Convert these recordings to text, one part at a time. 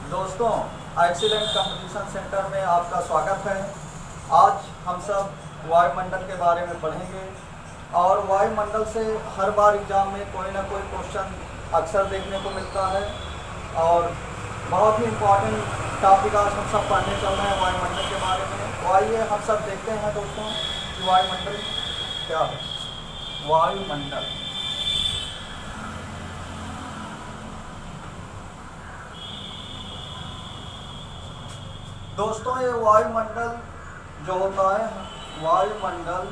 दोस्तों, excellent competition centre में आपका स्वागत है। आज हम सब वायुमंडल के बारे में पढ़ेंगे और वायुमंडल से हर बार एग्जाम में कोई ना कोई क्वेश्चन अक्सर देखने को मिलता है और बहुत ही इम्पोर्टेंट टॉपिक आज हम सब पढ़ने चल रहे हैं वायुमंडल के बारे में। तो आइए हम सब देखते हैं दोस्तों कि वायुमंडल क्या है। वायुमंडल दोस्तों, ये वायुमंडल जो होता है, वायुमंडल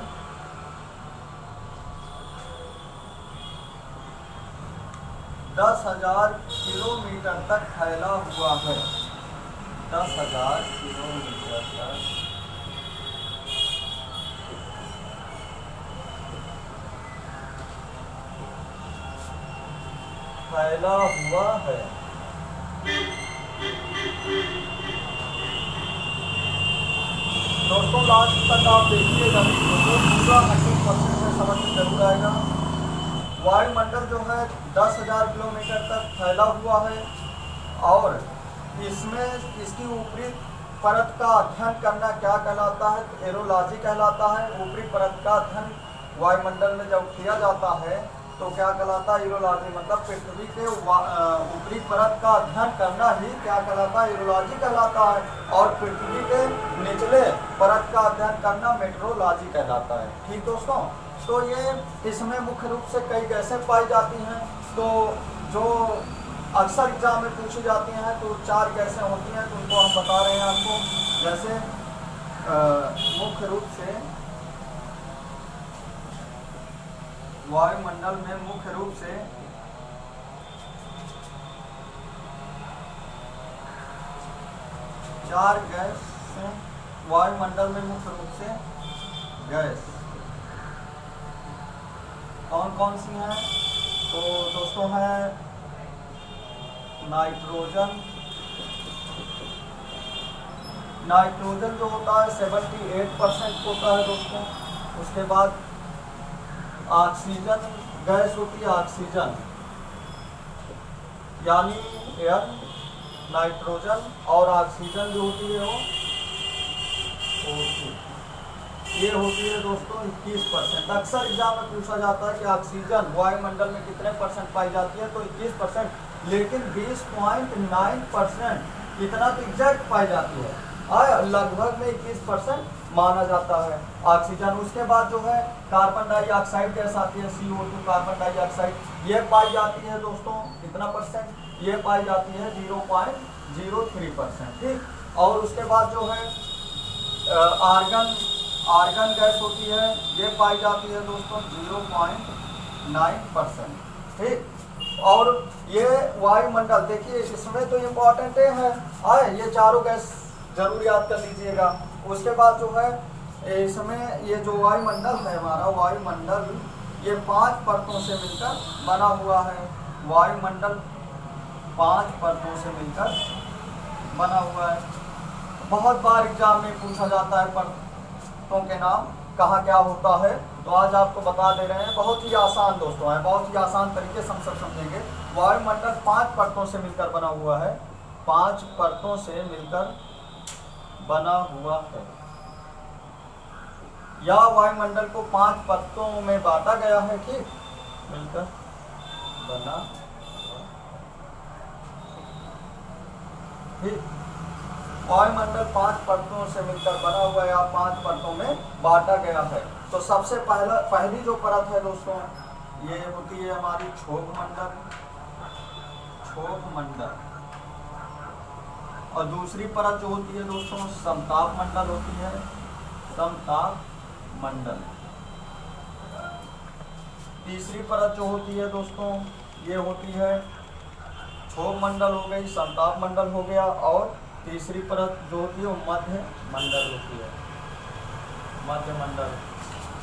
10,000 किलोमीटर तक फैला हुआ है। 10,000 किलोमीटर तक फैला हुआ है। दोस्तों, लास्ट तक आप देखिएगा तो पूरा 100% में समझ में जरूर आएगा। वायुमंडल जो है 10,000 किलोमीटर तक फैला हुआ है और इसमें इसकी ऊपरी परत का अध्ययन करना क्या कहलाता है? एरोलॉजी कहलाता है। ऊपरी परत का अध्ययन वायुमंडल में जब किया जाता है तो क्या कहलाता है? एरोलॉजी। मतलब पृथ्वी के ऊपरी परत का अध्ययन करना ही क्या कहलाता है? एरोलॉजी कहलाता है। और पृथ्वी के निचले परत का अध्ययन करना मेट्रोलॉजी कहलाता है। ठीक दोस्तों, तो ये इसमें मुख्य रूप से कई गैसें पाई जाती हैं। तो जो अक्सर एग्जाम में पूछी जाती हैं तो 4 गैसें होती हैं, तो उनको हम बता रहे हैं आपको। जैसे मुख्य रूप से वायुमंडल में मुख्य रूप से चार गैस वायुमंडल में मुख्य रूप से गैस कौन कौन सी हैं? तो दोस्तों है नाइट्रोजन। नाइट्रोजन जो होता है 78% होता है दोस्तों। उसके बाद ऑक्सीजन गैस होती है, ऑक्सीजन यानी एयर, नाइट्रोजन और ऑक्सीजन जो होती है वो ये होती है दोस्तों 21%। अक्सर एग्जाम में पूछा जाता है कि ऑक्सीजन वायुमंडल में कितने परसेंट पाई जाती है, तो 21%। लेकिन 20.9% इतना तो एग्जैक्ट पाई जाती है, लगभग में 21% माना जाता है ऑक्सीजन। उसके बाद जो है कार्बन डाइऑक्साइड गैस आती है, CO2 कार्बन डाइऑक्साइड, ये पाई जाती है दोस्तों कितना परसेंट? ये पाई जाती है 0.03%। ठीक। और उसके बाद जो है आर्गन गैस होती है, ये पाई जाती है दोस्तों 0.9%। ठीक। और ये वायुमंडल देखिए इसमें तो इम्पोर्टेंट है, ये चारों गैस जरूर याद कर लीजिएगा। उसके बाद जो है इसमें ये जो वायुमंडल है हमारा, वायुमंडल ये 5 परतों से मिलकर बना हुआ है। वायुमंडल 5 परतों से मिलकर बना हुआ है। बहुत बार एग्जाम में पूछा जाता है परतों के नाम कहाँ क्या होता है, तो आज आपको बता दे रहे हैं। बहुत ही आसान दोस्तों है, बहुत ही आसान तरीके से हम सब समझेंगे। वायुमंडल 5 परतों से मिलकर बना हुआ है। 5 परतों से मिलकर बना हुआ है, या वायुमंडल को 5 परतों में बांटा गया है। ठीक, मिलकर बना। ठीक, वायुमंडल 5 परतों से मिलकर बना हुआ है या 5 परतों में बांटा गया है। तो सबसे पहली जो परत है दोस्तों ये होती है हमारी क्षोभमंडल। क्षोभमंडल। और दूसरी परत जो होती है दोस्तों समताप मंडल होती है। समताप मंडल। तीसरी परत जो होती है दोस्तों ये होती है क्षोभ मंडल हो गई, समताप मंडल हो गया, और तीसरी परत जो होती है वो मध्य मंडल होती है, मध्य मंडल।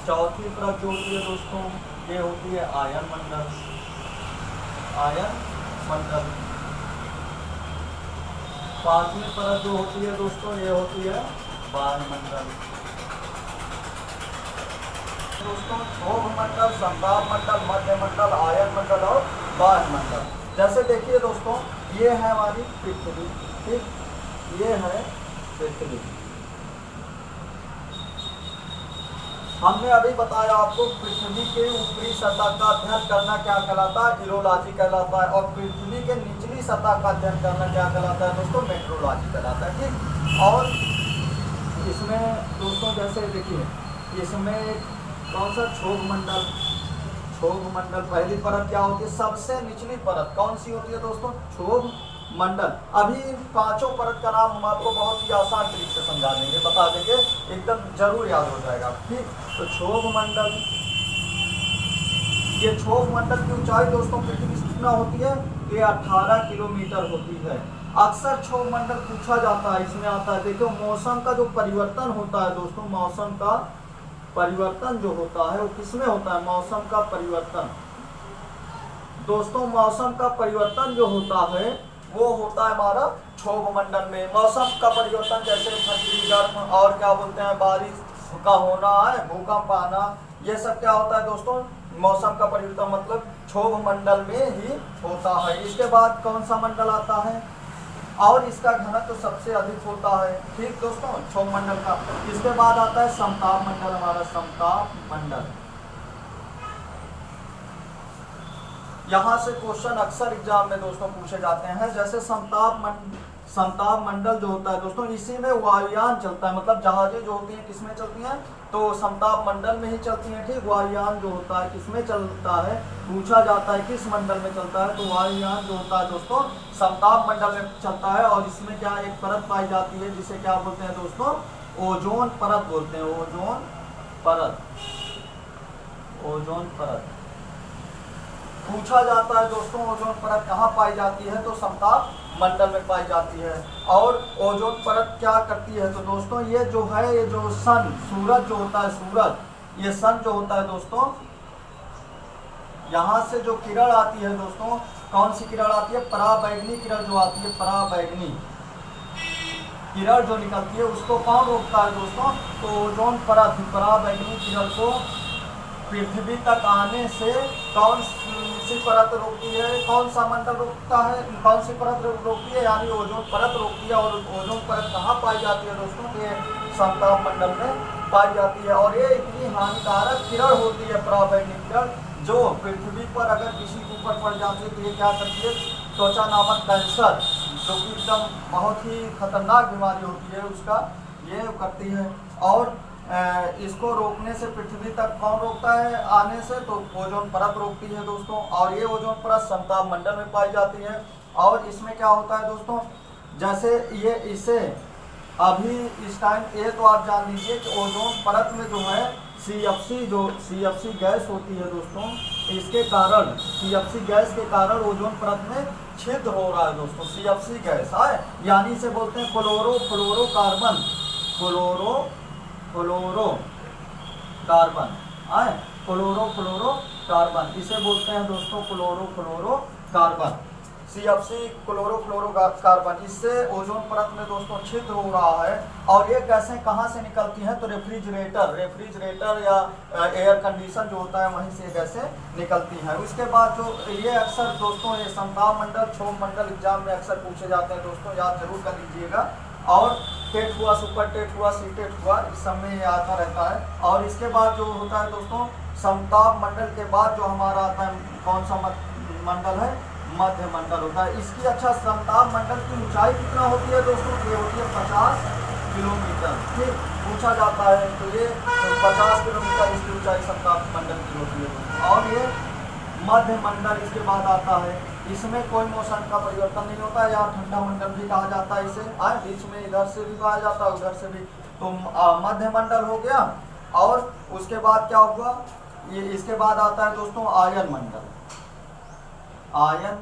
चौथी परत जो होती है दोस्तों ये होती है आयन मंडल। आयन मंडल। पांचवी परत जो होती है दोस्तों ये होती है वायुमंडल। दोस्तों क्षोभ मंडल, समताप मंडल, मध्य मंडल, आयन मंडल और वायुमंडल। जैसे देखिए दोस्तों ये है हमारी पृथ्वी। ठीक, ये है पृथ्वी। हमने अभी बताया आपको पृथ्वी के ऊपरी सतह का अध्ययन करना क्या कहलाता है, ईरोलॉजी कहलाता है, और पृथ्वी के निचली सतह का अध्ययन करना क्या कहलाता है दोस्तों, मेट्रोलॉजी कहलाता है। ठीक, और इसमें दोस्तों जैसे देखिए, इसमें कौन सा क्षोभ मंडल, क्षोभ मंडल पहली परत क्या होती है, सबसे निचली परत कौन सी होती है दोस्तों, क्षोभ मंडल। अभी पांचों परत का नाम हम आपको बहुत ही आसान तरीके से समझा देंगे, बता देंगे, एकदम जरूर याद हो जाएगा। ठीक, तो क्षोभ मंडल, ये क्षोभ मंडल की ऊंचाई दोस्तों पृथ्वी से कितना होती है, ये 18 किलोमीटर होती है। अक्सर क्षोभ मंडल पूछा जाता है, इसमें आता है देखो मौसम का जो परिवर्तन होता है दोस्तों, मौसम का परिवर्तन जो होता है वो किसमें होता है, मौसम का परिवर्तन दोस्तों, मौसम का परिवर्तन जो होता है वो होता है हमारा क्षोभ मंडल में। मौसम का परिवर्तन जैसे ठंडी, गर्म और क्या बोलते हैं, बारिश का होना है, भूकंप आना, ये सब क्या होता है दोस्तों, मौसम का परिवर्तन मतलब क्षोभ मंडल में ही होता है। इसके बाद कौन सा मंडल आता है, और इसका घनत्व तो सबसे अधिक होता है। ठीक दोस्तों, क्षोभ मंडल का। इसके बाद आता है समताप मंडल, हमारा समताप मंडल। यहाँ से क्वेश्चन अक्सर एग्जाम में दोस्तों पूछे जाते हैं। जैसे समताप मंडल जो होता है दोस्तों, इसी में वायुयान चलता है, मतलब जहाजें जो होती हैं किसमें चलती हैं, तो समताप मंडल में ही चलती हैं। ठीक, वायुयान जो होता है किसमें चलता है, पूछा जाता है किस मंडल में चलता है, तो वायुयान जो होता है दोस्तों समताप मंडल में चलता है। और इसमें क्या एक परत पाई जाती है जिसे क्या बोलते हैं दोस्तों, ओजोन परत बोलते हैं, ओजोन परत, ओजोन परत पूछा जाता है दोस्तों। ओजोन परत कहाँ पाई जाती है, तो समताप मंडल में पाई जाती है। और ओजोन परत क्या करती है, तो दोस्तों ये जो है, ये जो सन, सूरज जो होता है, सूरज, ये सन जो होता है दोस्तों, यहाँ से जो किरण आती है दोस्तों, कौन सी किरण आती है, पराबैंगनी किरण जो आती है, पराबैंगनी किरण जो निकलती है उसको कौन रोकता है दोस्तों, तो ओजोन परत पराबैंगनी किरण को पृथ्वी तक आने से कौन सी परत रोकती है, कौन सा मंडल रोकता है, कौन सी परत रोकती है, यानी ओजोन परत रोकती है। और ओजोन परत कहाँ पाई जाती है दोस्तों, ये समताप मंडल में पाई जाती है। और ये इतनी हानिकारक किरण होती है पराबैंगनी किरण, जो पृथ्वी पर अगर किसी के ऊपर पड़ जाती है तो ये क्या करती है, त्वचा नामक कैंसर, जो कि एकदम बहुत ही खतरनाक बीमारी होती है उसका, ये करती है। और इसको रोकने से पृथ्वी तक कौन रोकता है आने से, तो ओजोन परत रोकती है दोस्तों। और ये ओजोन परत समताप मंडल में पाई जाती है। और इसमें क्या होता है दोस्तों, जैसे ये इसे अभी इस टाइम ये तो आप जान लीजिए कि ओजोन परत में जो है CFC गैस होती है दोस्तों, इसके कारण CFC गैस के कारण ओजोन परत में छिद्र हो रहा है दोस्तों। CFC गैस है, यानी इसे बोलते हैं फ्लोरोकार्बन, फ्लोरोकार्बन, इसे बोलते हैं दोस्तों फ्लोरोकार्बन, CFC क्लोरोफ्लोरोकार्बन। इससे ओजोन परत में दोस्तों छिद्र हो रहा है। और ये गैसें कहाँ से निकलती हैं, तो रेफ्रिजरेटर या एयर कंडीशन जो होता है वहीं से गैसें निकलती हैं। उसके बाद जो ये अक्सर दोस्तों ये समताप मंडल, क्षोभ मंडल एग्जाम में अक्सर पूछे जाते हैं दोस्तों, याद जरूर कर लीजिएगा। और टेट हुआ, सुपर टेट हुआ, सी टेट हुआ, इस सब में ये आता रहता है। और इसके बाद जो होता है दोस्तों, समताप मंडल के बाद जो हमारा आता है कौन सा मंडल है, मध्य मंडल होता है। इसकी अच्छा समताप मंडल की ऊंचाई कितना होती है दोस्तों, ये होती है 50 किलोमीटर। ठीक, पूछा जाता है तो ये 50 किलोमीटर इसकी ऊंचाई समताप मंडल की होती है। और ये मध्य मंडल इसके बाद आता है, इसमें कोई मौसम का परिवर्तन नहीं होता है, या ठंडा मंडल भी कहा जाता है इसे, बीच में इधर से भी कहा जाता है उधर से भी। तो मध्य मंडल हो गया। और उसके बाद क्या हुआ, ये इसके बाद आता है दोस्तों आयन मंडल, आयन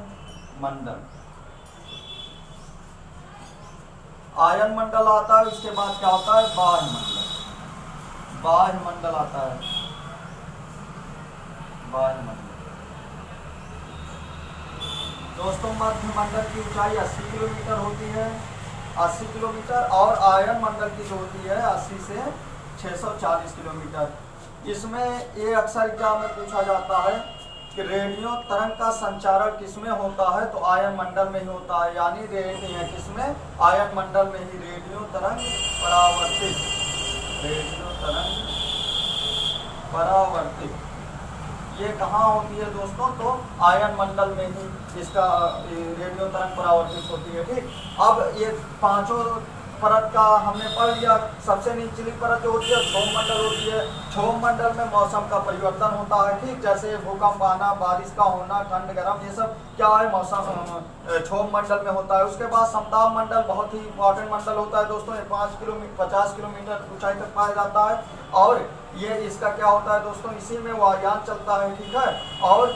मंडल आता है। इसके बाद क्या होता है, बाह्य मंडल आता है, बाह्य मंडल दोस्तों। मध्य मंडल की ऊंचाई 80 किलोमीटर होती है, 80 किलोमीटर। और आयन मंडल की जो होती है 80 से 640 किलोमीटर। इसमें ये अक्सर एग्जाम में पूछा जाता है कि रेडियो तरंग का संचारण किसमें होता है, तो आयन मंडल में ही होता है। यानी किसमें, आयन मंडल में ही रेडियो तरंग परावर्तित, रेडियो तरंग परावर्तित ये कहाँ होती है दोस्तों, तो आयन मंडल में ही इसका रेडियो तरंग परावर्तित होती है। ठीक, अब ये पांचों परत का हमने पढ़ लिया। सबसे निचली परत जो होती है क्षोभ मंडल होती है। क्षोभ मंडल में मौसम का परिवर्तन होता है। ठीक, जैसे भूकंप आना, बारिश का होना, ठंड गर्म, ये सब क्या है, मौसम क्षोभ मंडल में होता है। उसके बाद समताप मंडल बहुत ही इंपॉर्टेंट मंडल होता है दोस्तों। ये 50 किलोमीटर ऊंचाई तक पाया जाता है और ये इसका क्या होता है दोस्तों, इसी में वायुयान चलता है। ठीक है, और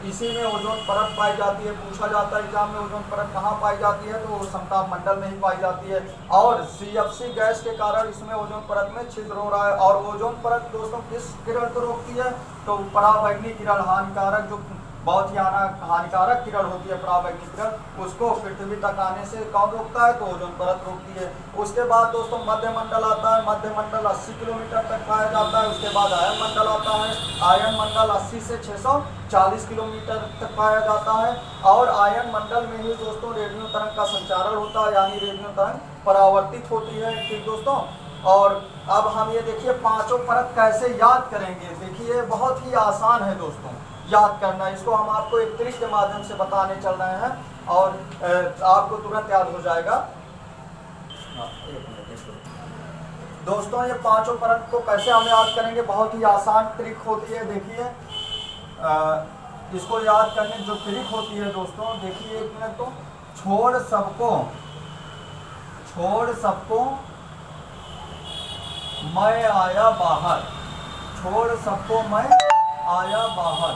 इसी में ओजोन परत पाई जाती है। पूछा जाता है एग्जाम में ओजोन परत कहाँ पाई जाती है, तो समताप मंडल में ही पाई जाती है। और CFC गैस के कारण इसमें ओजोन परत में छिद्र हो रहा है। और ओजोन परत दोस्तों किस किरण को रोकती है, तो पराबैंगनी किरण, हानिकारक जो बहुत ही हानिकारक किरण होती है पराबैंगनी किरण, उसको पृथ्वी तक आने से कौन रोकता है, तो ओजोन परत रोकती है। उसके बाद दोस्तों मध्य मंडल आता है। मध्य मंडल 80 किलोमीटर तक पाया जाता है। उसके बाद आयन मंडल आता है। आयन मंडल 80 से 640 किलोमीटर तक पाया जाता है। और आयन मंडल में ही दोस्तों रेडियो तरंग का संचारण होता है, यानी रेडियो तरंग परावर्तित होती है। ठीक दोस्तों, और अब हम ये देखिए पांचों परत कैसे याद करेंगे। देखिए बहुत ही आसान है दोस्तों याद करना। इसको हम आपको एक ट्रिक के माध्यम से बताने चल रहे हैं और आपको तुरंत याद हो जाएगा। दोस्तों ये पांचों परत को कैसे हम याद करेंगे, बहुत ही आसान ट्रिक होती है। देखिए इसको याद करने की जो ट्रिक होती है दोस्तों, देखिए एक मिनट, तो छोड़ सबको मैं आया बाहर, छोड़ सबको मैं आया बाहर,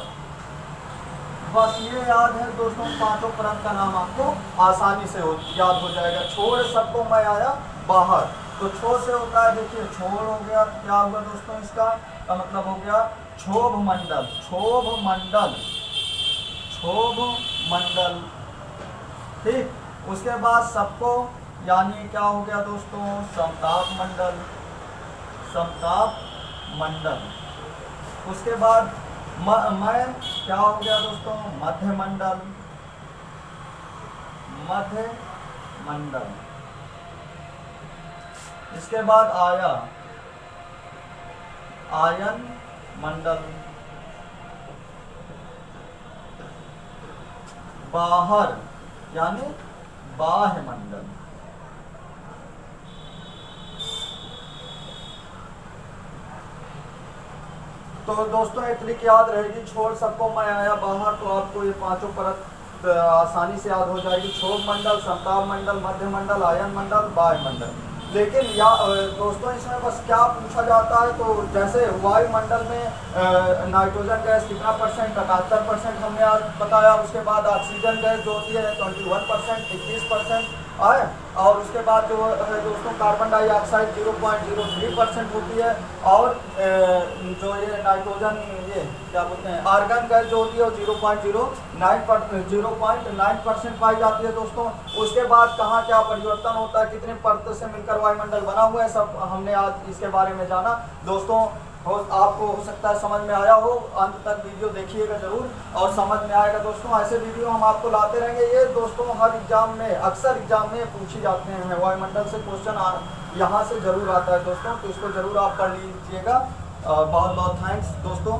बस ये याद है दोस्तों। पांचों परत का नाम आपको आसानी से याद हो जाएगा। छोड़ सबको मैं आया बाहर, तो छोड़ से होता है, देखिए छोड़ हो गया, क्या होगा दोस्तों, इसका मतलब हो गया क्षोभ मंडल, क्षोभ मंडल, क्षोभ मंडल। ठीक, उसके बाद सबको यानी क्या हो गया दोस्तों, समताप मंडल, समताप मंडल। उसके बाद मैं क्या हो गया दोस्तों, मध्य मंडल, मध्य मंडल। इसके बाद आया आयन मंडल, बाहर यानी बाह्य मंडल। तो दोस्तों एक ट्रिक याद रहेगी, छोड़ सबको मैं आया बाहर, तो आपको ये पांचों परत आसानी से याद हो जाएगी। क्षोभ मंडल, समताप मंडल, मध्य मंडल, आयन मंडल, बाह्य मंडल। लेकिन दोस्तों इसमें बस क्या पूछा जाता है, तो जैसे वायुमंडल में नाइट्रोजन गैस कितना परसेंट, 78% हमने आज बताया। उसके बाद ऑक्सीजन गैस जो होती है 21%, 21% आए। और उसके बाद जो है दोस्तों कार्बन डाइऑक्साइड 0.03% होती है। और जो ये नाइट्रोजन, ये क्या बोलते हैं, आर्गन गैस जो होती है वो 0.09% पाई जाती है दोस्तों। उसके बाद कहाँ क्या परिवर्तन होता है, कितने परतों से मिलकर वायुमंडल बना हुआ है, सब हमने आज इसके बारे में जाना दोस्तों। आपको हो सकता है समझ में आया हो, अंत तक वीडियो देखिएगा जरूर और समझ में आएगा दोस्तों। ऐसे वीडियो हम आपको लाते रहेंगे। ये दोस्तों हर एग्जाम में, अक्सर एग्जाम में पूछी जाते हैं, वायुमंडल से क्वेश्चन यहाँ से जरूर आता है दोस्तों, तो इसको जरूर आप पढ़ लीजिएगा। बहुत बहुत थैंक्स दोस्तों।